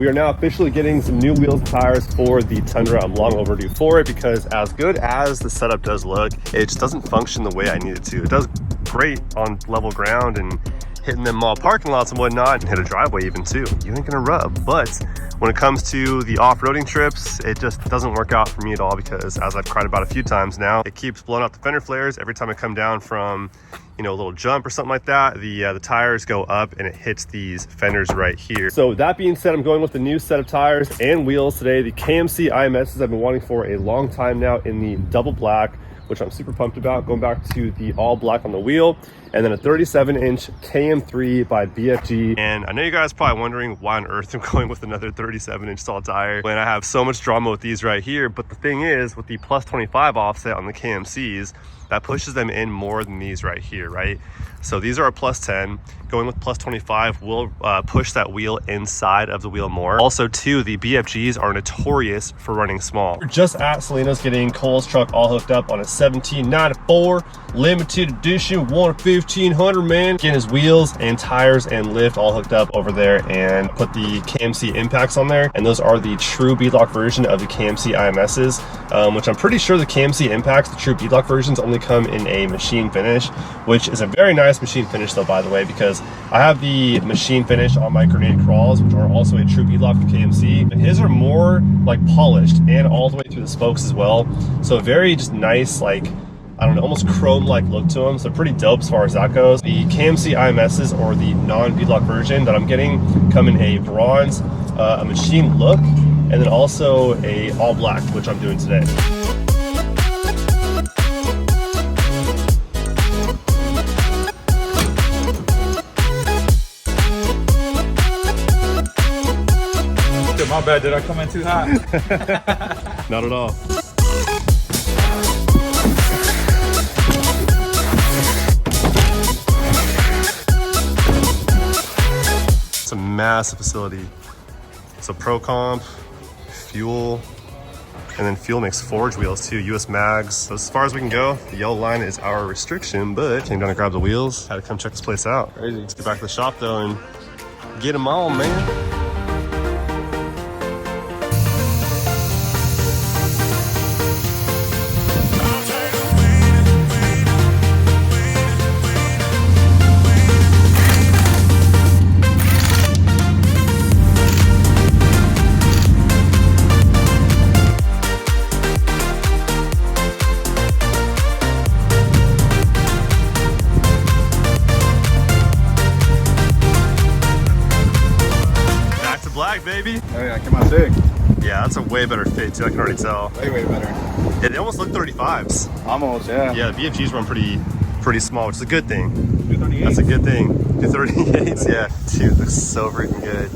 We are now officially getting some new wheels and tires for the Tundra. I'm long overdue for it because as good as the setup does look, it just doesn't function the way I need it to. It does great on level ground and hitting them mall parking lots and whatnot, and hit a driveway even too. You ain't gonna rub. But when it comes to the off-roading trips, it just doesn't work out for me at all because, as I've cried about a few times now, it keeps blowing out the fender flares every time I come down from, you know, a little jump or something like that. The tires go up and it hits these fenders right here. So that being said, I'm going with the new set of tires and wheels today. The KMC IMSs I've been wanting for a long time now in the double black, which I'm super pumped about, going back to the all black on the wheel, and then a 37-inch KM3 by BFG. And I know you guys are probably wondering why on earth I'm going with another 37-inch tall tire when I have so much drama with these right here. But the thing is, with the plus 25 offset on the KMCs, that pushes them in more than these right here, right? So these are a plus 10. Going with plus 25 will push that wheel inside of the wheel more. Also too, the BFGs are notorious for running small. We're just at Selena's getting Cole's truck all hooked up on a 1794 limited edition 1/1500, man. Getting his wheels and tires and lift all hooked up over there, and put the KMC impacts on there. And those are the true beadlock version of the KMC IMSs, which I'm pretty sure the KMC impacts, the true beadlock versions, only come in a machine finish, which is a very nice machine finish though, by the way, because I have the machine finish on my grenade crawls, which are also a true beadlock from KMC, and his are more like polished and all the way through the spokes as well. So very just nice, like, I don't know, almost chrome-like look to them. So pretty dope as far as that goes. The KMC IMSs, or the non-beadlock version that I'm getting, come in a bronze, a machine look, and then also a all black, which I'm doing today. My bad, did I come in too hot? Not at all. It's a massive facility. So Pro Comp, fuel, and then fuel makes forge wheels too, US mags. So as far as we can go, the yellow line is our restriction, but came down to grab the wheels. Had to come check this place out. Crazy. Let's get back to the shop though and get them on, man. Baby. Oh yeah, come on, sick. Yeah, that's a way better fit too, I can already tell. Way better. Yeah, they almost look 35s. Almost, yeah. Yeah, the BFGs run pretty small, which is a good thing. 238. That's a good thing. 238s, yeah. Dude, looks so freaking good.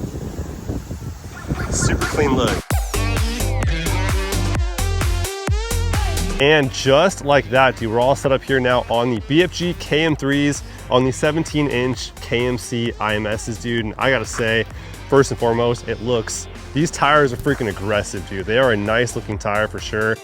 Super clean look. And just like that, dude, we're all set up here now on the BFG KM3s, on the 17-inch KMC IMSs, dude. And I gotta say, first and foremost, these tires are freaking aggressive, dude. They are a nice looking tire for sure.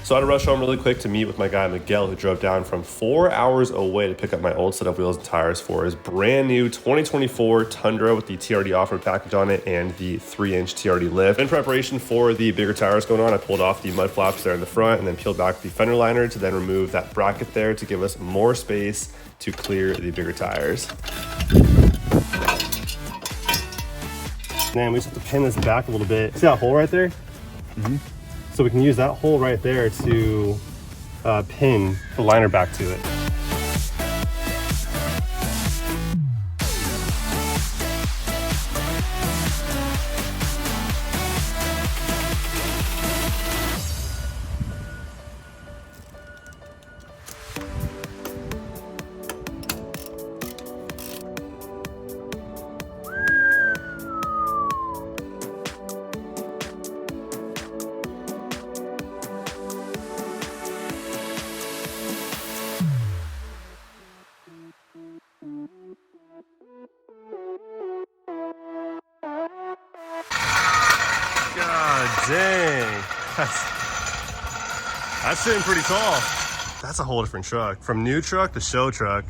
So I had to rush home really quick to meet with my guy Miguel, who drove down from 4 hours away to pick up my old set of wheels and tires for his brand new 2024 Tundra with the TRD off-road package on it and the 3-inch TRD lift. In preparation for the bigger tires going on, I pulled off the mud flaps there in the front and then peeled back the fender liner to then remove that bracket there to give us more space to clear the bigger tires. Man, we just have to pin this back a little bit. See that hole right there? Mm-hmm. So we can use that hole right there to pin the liner back to it. Dang, that's sitting pretty tall. That's a whole different truck. From new truck to show truck,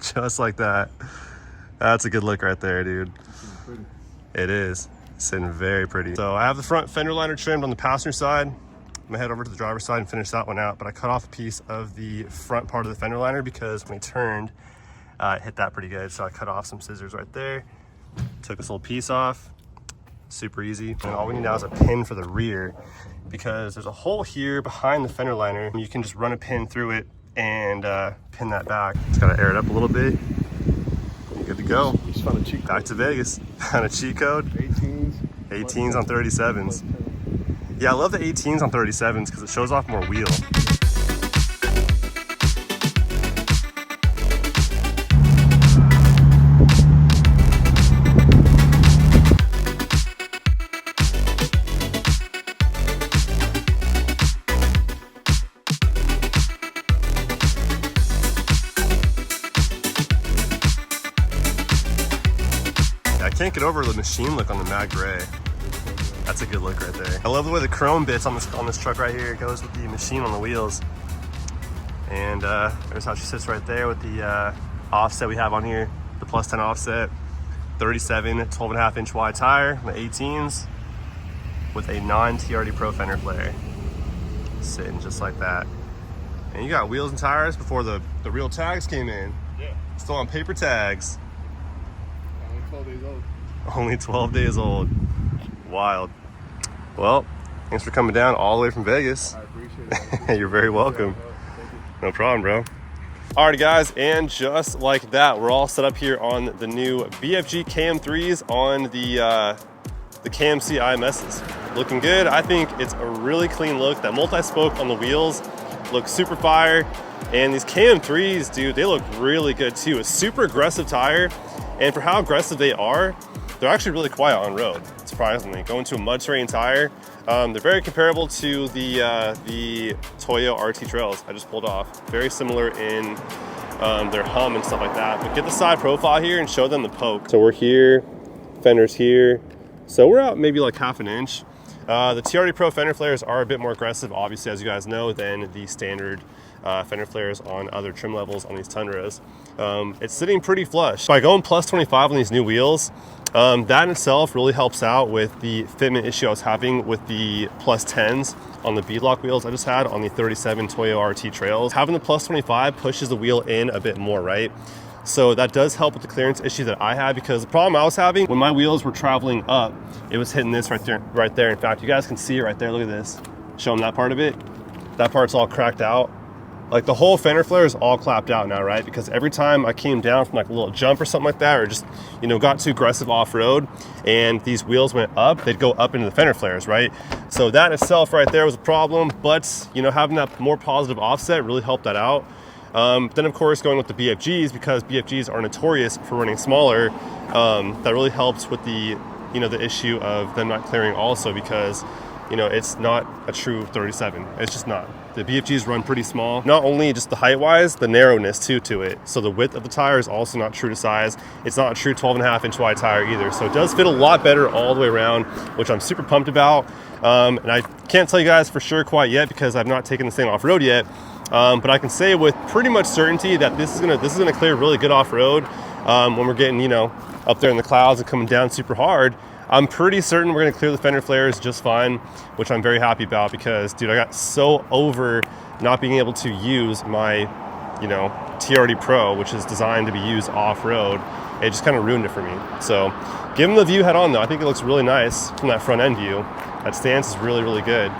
Just like that. That's a good look right there, dude. It is. Sitting very pretty. So I have the front fender liner trimmed on the passenger side. I'm gonna head over to the driver's side and finish that one out, but I cut off a piece of the front part of the fender liner because when we turned, it hit that pretty good. So I cut off some scissors right there, took this little piece off, super easy. And all we need now is a pin for the rear because there's a hole here behind the fender liner. You can just run a pin through it and pin that back. Just gotta air it up a little bit. You're good to go. Just found a cheat code. Back to Vegas. Found a cheat code. 18s on 37s. Yeah, I love the 18s on 37s because it shows off more wheel. I can't get over the machine look on the Mag Gray. That's a good look right there. I love the way the chrome bits on this truck right here. It goes with the machine on the wheels. And there's how she sits right there with the offset we have on here, the plus 10 offset, 37, 12.5 inch wide tire, the 18s with a non-TRD Pro fender flare. Sitting just like that. And you got wheels and tires before the real tags came in. Yeah. Still on paper tags. Only 12 days old. Only 12 days old. Wild. Well, thanks for coming down all the way from Vegas. I appreciate it. You're very welcome. Thank you. No problem, bro. Alrighty guys, and just like that, we're all set up here on the new BFG KM3s on the KMC IMSs. Looking good. I think it's a really clean look. That multi-spoke on the wheels looks super fire. And these KM3s, dude, they look really good too. A super aggressive tire. And for how aggressive they are, they're actually really quiet on road, surprisingly. Going to a mud terrain tire, they're very comparable to the Toyo RT Trails I just pulled off. Very similar in their hum and stuff like that. But get the side profile here and show them the poke. So we're here, fender's here. So we're out maybe like half an inch. The TRD Pro fender flares are a bit more aggressive, obviously, as you guys know, than the standard fender flares on other trim levels on these Tundras. It's sitting pretty flush. By going plus 25 on these new wheels, that in itself really helps out with the fitment issue I was having with the plus 10s on the beadlock wheels I just had on the 37 Toyo RT Trails. Having the plus 25 pushes the wheel in a bit more, right? So that does help with the clearance issue that I had, because the problem I was having when my wheels were traveling up, it was hitting this right there. In fact, you guys can see it right there. Look at this. Show them that part of it. That part's all cracked out. Like the whole fender flare is all clapped out now, right? Because every time I came down from like a little jump or something like that, or just, you know, got too aggressive off-road and these wheels went up, they'd go up into the fender flares, right? So that in itself right there was a problem, but you know, having that more positive offset really helped that out. Then of course going with the BFGs, because BFGs are notorious for running smaller, that really helps with the, you know, the issue of them not clearing also, because you know, it's not a true 37. It's just not. The BFGs run pretty small. Not only just the height-wise, the narrowness too to it. So the width of the tire is also not true to size. It's not a true 12.5 inch wide tire either. So it does fit a lot better all the way around, which I'm super pumped about. And I can't tell you guys for sure quite yet because I've not taken this thing off-road yet. But I can say with pretty much certainty that this is gonna clear really good off-road when we're getting, you know, up there in the clouds and coming down super hard. I'm pretty certain we're gonna clear the fender flares just fine, which I'm very happy about because, dude, I got so over not being able to use my, you know, TRD Pro, which is designed to be used off-road. It just kind of ruined it for me. So, give them the view head on though. I think it looks really nice from that front end view. That stance is really, really good.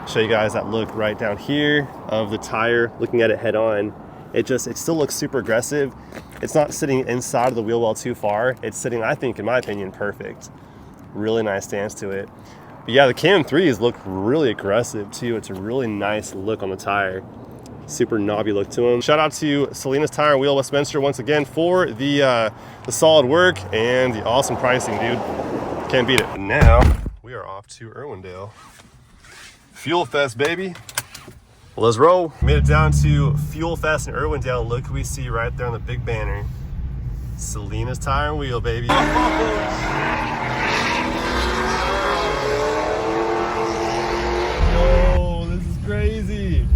Show you guys that look right down here of the tire, looking at it head on. It still looks super aggressive. It's not sitting inside of the wheel well too far. It's sitting, I think, in my opinion, perfect. Really nice stance to it. But yeah, the KM3s look really aggressive too. It's a really nice look on the tire. Super knobby look to them. Shout out to Salinas Tire and Wheel Westminster once again for the solid work and the awesome pricing, dude. Can't beat it. And now we are off to Irwindale. Fuel Fest, baby. Let's roll. Made it down to Fuel Fest in Irwindale. Look who we see right there on the big banner. Salinas Tire and Wheel, baby. Crazy.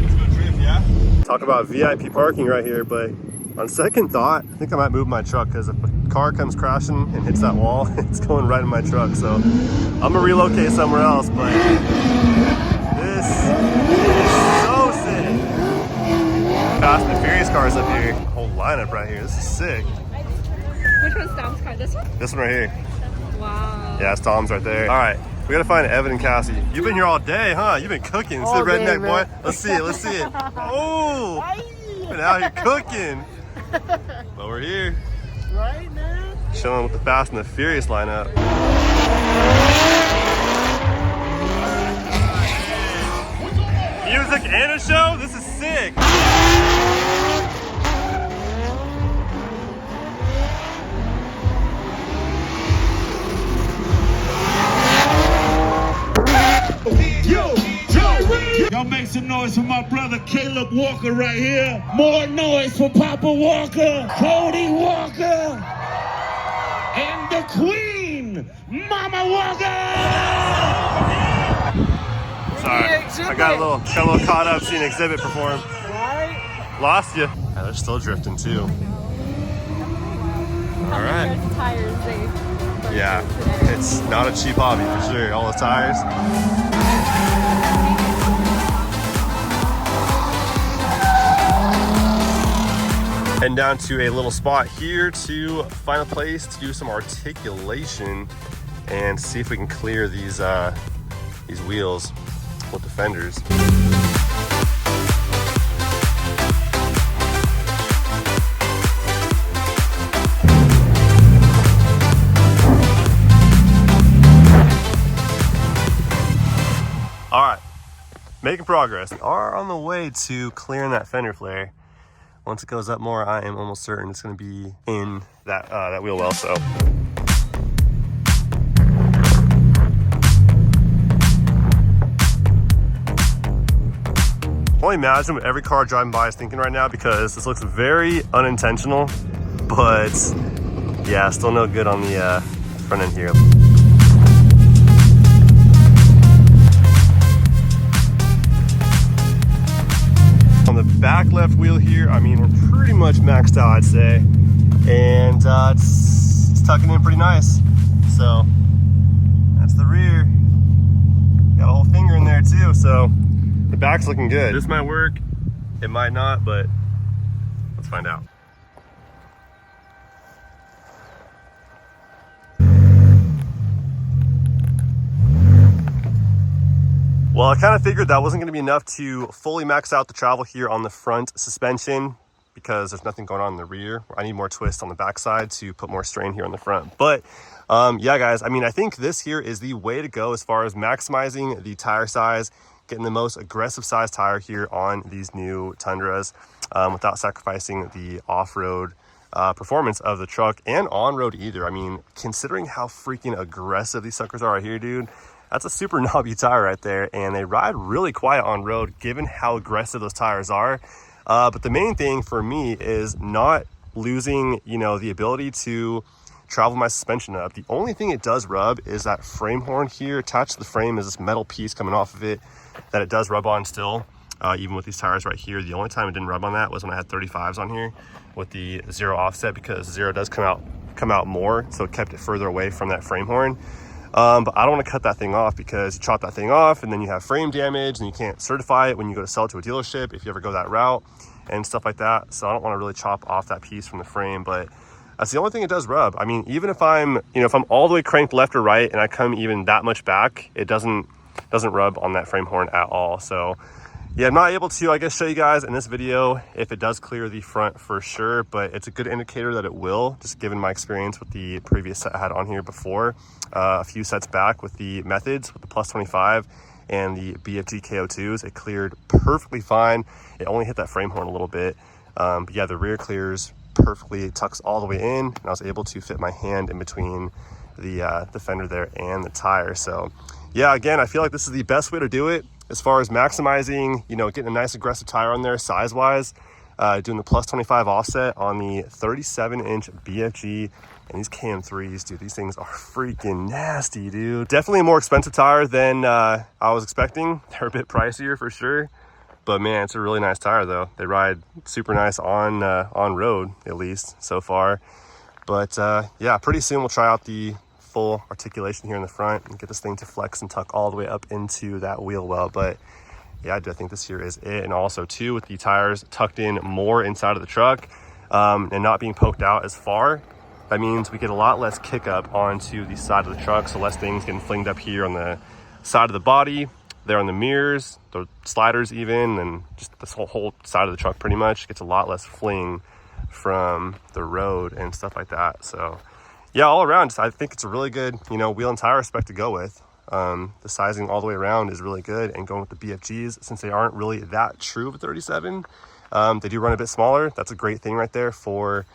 Let's go drift, yeah? Talk about VIP parking right here, but On second thought, I think I might move my truck because if a car comes crashing and hits that wall, it's going right in my truck. So I'm gonna relocate somewhere else, but this is so sick. Fast and Furious cars up here. Whole lineup right here. This is sick. Which one's Dom's car? This one? This one right here. Wow. Yeah, it's Tom's right there. All right, we gotta find Evan and Cassie. You've been here all day, huh? You've been cooking. This is the redneck boy. Let's see it. Let's see it. Oh, been out here cooking. But we're here. Right, man? Chilling with the Fast and the Furious lineup. Music and a show? This is sick. Y'all make some noise for my brother Caleb Walker right here. More noise for Papa Walker, Cody Walker, and the Queen, Mama Walker. Sorry, I got a little caught up seeing Exhibit perform. Right? Lost you. Yeah, they're still drifting too. All right. Tires Yeah, it's not a cheap hobby for sure. All the tires. Heading down to a little spot here to find a place to do some articulation and see if we can clear these wheels with the fenders. All right, making progress. We are on the way to clearing that fender flare. Once it goes up more, I am almost certain it's going to be in that wheel well. So. Only imagine what every car driving by is thinking right now, because this looks very unintentional, but yeah, still no good on the front end here. On the back left wheel here, I mean, we're pretty much maxed out, I'd say, and it's tucking in pretty nice. So that's the rear. Got a whole finger in there too, so the back's looking good. This might work, it might not, but let's find out. Well, I kind of figured that wasn't going to be enough to fully max out the travel here on the front suspension, because there's nothing going on in the rear. I need more twist on the backside to put more strain here on the front. But yeah, guys, I mean, I think this here is the way to go as far as maximizing the tire size, getting the most aggressive size tire here on these new Tundras without sacrificing the off-road performance of the truck and on-road either. I mean, considering how freaking aggressive these suckers are right here, dude, that's a super knobby tire right there, and they ride really quiet on road given how aggressive those tires are. But the main thing for me is not losing, you know, the ability to travel my suspension up. The only thing it does rub is that frame horn here. Attached to the frame is this metal piece coming off of it that it does rub on still, even with these tires right here. The only time it didn't rub on that was when I had 35s on here with the zero offset, because zero does come out more, so it kept it further away from that frame horn. But I don't want to cut that thing off, because you chop that thing off and then you have frame damage and you can't certify it when you go to sell it to a dealership if you ever go that route and stuff like that. So I don't want to really chop off that piece from the frame, but that's the only thing it does rub. I mean, even if I'm, you know, if I'm all the way cranked left or right and I come even that much back, it doesn't rub on that frame horn at all. So yeah, I'm not able to, I guess, show you guys in this video if it does clear the front for sure, but it's a good indicator that it will, just given my experience with the previous set I had on here before, a few sets back with the methods, with the plus 25 and the BFG KO2s. It cleared perfectly fine. It only hit that frame horn a little bit. But yeah, the rear clears perfectly. It tucks all the way in, and I was able to fit my hand in between the fender there and the tire. So yeah, again, I feel like this is the best way to do it as far as maximizing, you know, getting a nice aggressive tire on there size wise, doing the plus 25 offset on the 37-inch BFG and these KM3s, dude. These things are freaking nasty, dude. Definitely a more expensive tire than I was expecting. They're a bit pricier for sure, But man, it's a really nice tire though. They ride super nice on road, at least so far. But yeah, pretty soon we'll try out the full articulation here in the front and get this thing to flex and tuck all the way up into that wheel well. But yeah, I think this here is it. And also too, with the tires tucked in more inside of the truck and not being poked out as far, that means we get a lot less kick up onto the side of the truck. So less things getting flinged up here on the side of the body, there on the mirrors, the sliders even, and just this whole side of the truck pretty much gets a lot less fling from the road and stuff like that. So yeah, all around, I think it's a really good, you know, wheel and tire spec to go with. The sizing all the way around is really good, and going with the BFGs, since they aren't really that true of a 37, they do run a bit smaller. That's a great thing right there for,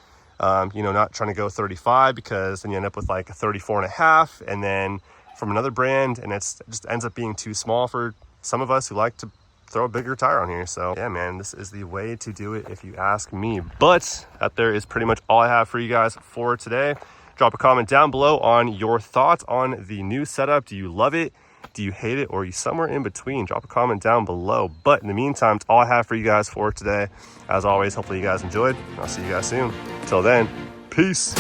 you know, not trying to go 35, because then you end up with like a 34.5, and then from another brand, and it just ends up being too small for some of us who like to throw a bigger tire on here. So yeah, man, this is the way to do it if you ask me. But that there is pretty much all I have for you guys for today. Drop a comment down below on your thoughts on the new setup. Do you love it? Do you hate it? Or are you somewhere in between? Drop a comment down below. But in the meantime, it's all I have for you guys for today. As always, hopefully you guys enjoyed. I'll see you guys soon. Till then, peace.